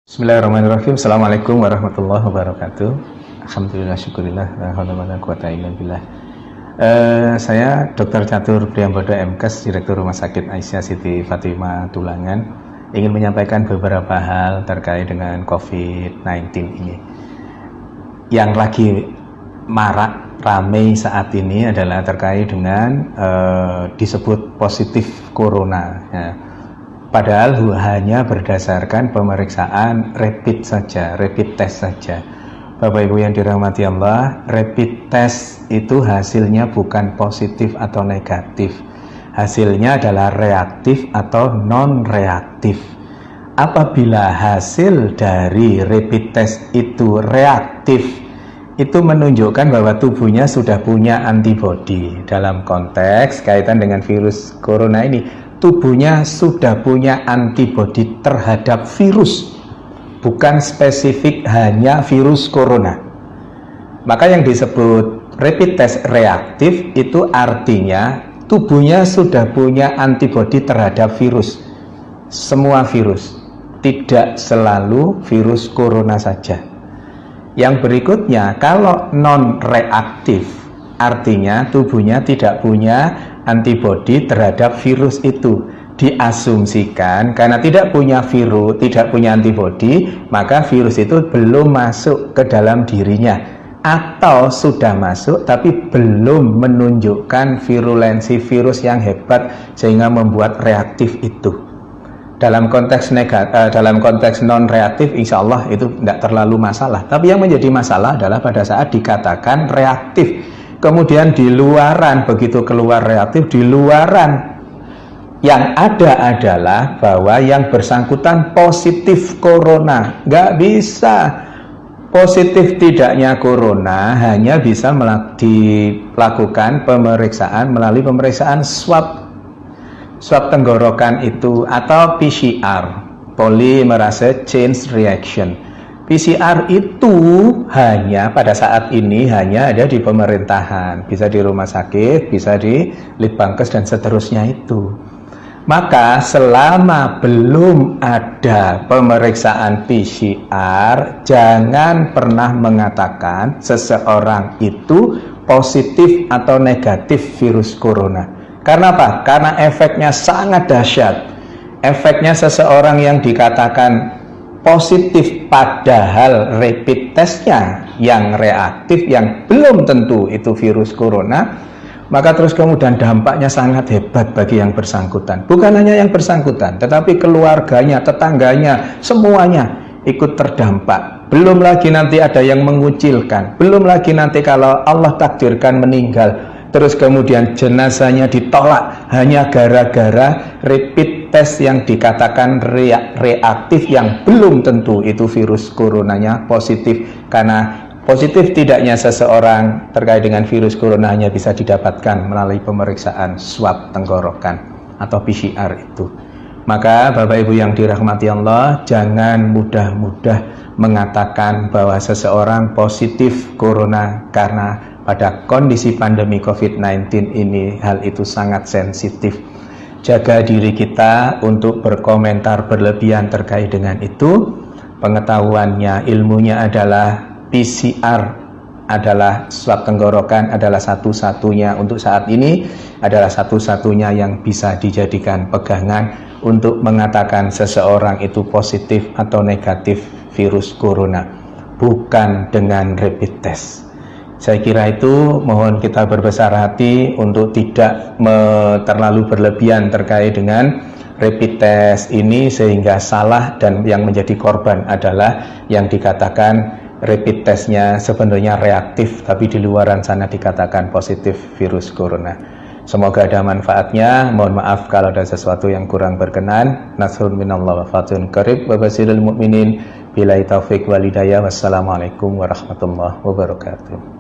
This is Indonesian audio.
Bismillahirrahmanirrahim. Assalamualaikum warahmatullahi wabarakatuh. Alhamdulillah, syukurillah, la haula wala quwata illa billah. Saya Dr. Catur Priambodo MKes, Direktur Rumah Sakit Aisyah Siti Fatimah Tulangan, ingin menyampaikan beberapa hal terkait dengan COVID-19 ini. Yang lagi marak, ramai saat ini adalah terkait dengan disebut positif corona. Ya. Padahal hanya berdasarkan pemeriksaan rapid saja, rapid test saja. Bapak Ibu yang dirahmati Allah, rapid test itu hasilnya bukan positif atau negatif. Hasilnya adalah reaktif atau non-reaktif. Apabila hasil dari rapid test itu reaktif, itu menunjukkan bahwa tubuhnya sudah punya antibodi. Dalam konteks kaitan dengan virus corona ini, tubuhnya sudah punya antibodi terhadap virus, bukan spesifik hanya virus corona. Maka yang disebut rapid test reaktif itu artinya tubuhnya sudah punya antibodi terhadap virus, semua virus, tidak selalu virus corona saja. Yang berikutnya, kalau non reaktif artinya tubuhnya tidak punya antibodi terhadap virus itu. Diasumsikan karena tidak punya virus, tidak punya antibodi, maka virus itu belum masuk ke dalam dirinya, atau sudah masuk tapi belum menunjukkan virulensi virus yang hebat sehingga membuat reaktif itu. Dalam konteks dalam konteks non reaktif, insya Allah itu tidak terlalu masalah. Tapi yang menjadi masalah adalah pada saat dikatakan reaktif, kemudian di luaran, begitu keluar reaktif, di luaran yang ada adalah bahwa yang bersangkutan positif corona. Nggak bisa. Positif tidaknya corona hanya bisa dilakukan pemeriksaan melalui pemeriksaan swab tenggorokan itu, atau PCR, polymerase chain reaction. PCR itu hanya pada saat ini hanya ada di pemerintahan, bisa di rumah sakit, bisa di Litbangkes dan seterusnya itu. Maka selama belum ada pemeriksaan PCR, jangan pernah mengatakan seseorang itu positif atau negatif virus corona. Karena apa? Karena efeknya sangat dahsyat. Efeknya seseorang yang dikatakan positif padahal rapid testnya yang reaktif, yang belum tentu itu virus corona, maka terus kemudian dampaknya sangat hebat bagi yang bersangkutan. Bukan hanya yang bersangkutan, tetapi keluarganya, tetangganya, semuanya ikut terdampak. Belum lagi nanti ada yang mengucilkan, belum lagi nanti kalau Allah takdirkan meninggal, terus kemudian jenazahnya ditolak hanya gara-gara rapid test yang dikatakan reaktif, yang belum tentu itu virus coronanya positif. Karena positif tidaknya seseorang terkait dengan virus corona hanya bisa didapatkan melalui pemeriksaan swab tenggorokan atau PCR itu. Maka Bapak Ibu yang dirahmati Allah, jangan mudah-mudah mengatakan bahwa seseorang positif corona, karena pada kondisi pandemi COVID-19 ini hal itu sangat sensitif. Jaga diri kita untuk berkomentar berlebihan terkait dengan itu. Pengetahuannya, ilmunya adalah PCR adalah swab tenggorokan, adalah satu-satunya untuk saat ini, adalah satu-satunya yang bisa dijadikan pegangan untuk mengatakan seseorang itu positif atau negatif virus corona, bukan dengan rapid test. Saya kira itu, mohon kita berbesar hati untuk tidak terlalu berlebihan terkait dengan rapid test ini sehingga salah, dan yang menjadi korban adalah yang dikatakan rapid testnya sebenarnya reaktif tapi di luaran sana dikatakan positif virus corona. Semoga ada manfaatnya. Mohon maaf kalau ada sesuatu yang kurang berkenan. Nasrun minallah wa fathun qarib wa basyiril mu'minin. Billahi taufik wal hidayah. Wassalamualaikum warahmatullahi wabarakatuh.